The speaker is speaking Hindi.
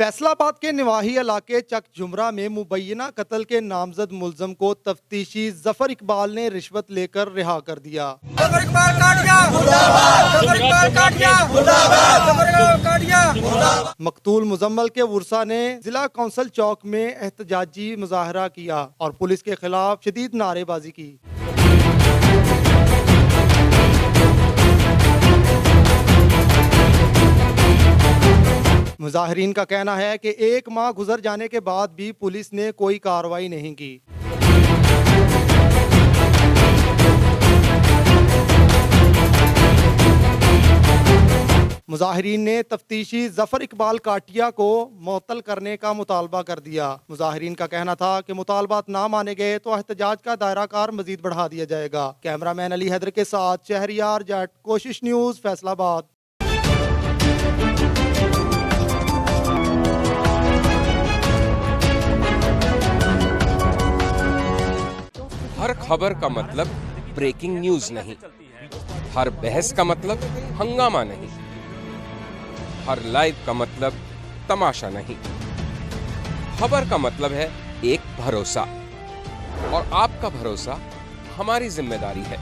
फैसलाबाद के निवाही इलाके चक झुमरा में मुबैना कत्ल के नामजद मुलजम को तफ्तीशी जफर इकबाल ने रिश्वत लेकर रिहा कर दिया। जफर इकबाल काट गया, जफर इकबाल काट गया, जफर इकबाल काट गया। मकतूल मुजम्मल के वर्सा ने जिला कौंसल चौक में एहतजाजी मुजाहरा किया और पुलिस के खिलाफ शदीद नारेबाजी की। मुजाहिरीन का कहना है कि 1 माह गुजर जाने के बाद भी पुलिस ने कोई कार्रवाई नहीं की। मुजाहिरीन ने तफ्तीशी जफर इकबाल काटिया को मुअत्तल करने का मुतालबा कर दिया। मुजाहिरीन का कहना था कि मुतालबात ना माने गए तो एहतजाज का दायरा कार मजीद बढ़ा दिया जाएगा। कैमरामैन अली हैदर के साथ शहरियार जट, कोशिश न्यूज़, फैसलाबाद। हर खबर का मतलब ब्रेकिंग न्यूज नहीं, हर बहस का मतलब हंगामा नहीं, हर लाइव का मतलब तमाशा नहीं। खबर का मतलब है एक भरोसा, और आपका भरोसा हमारी जिम्मेदारी है।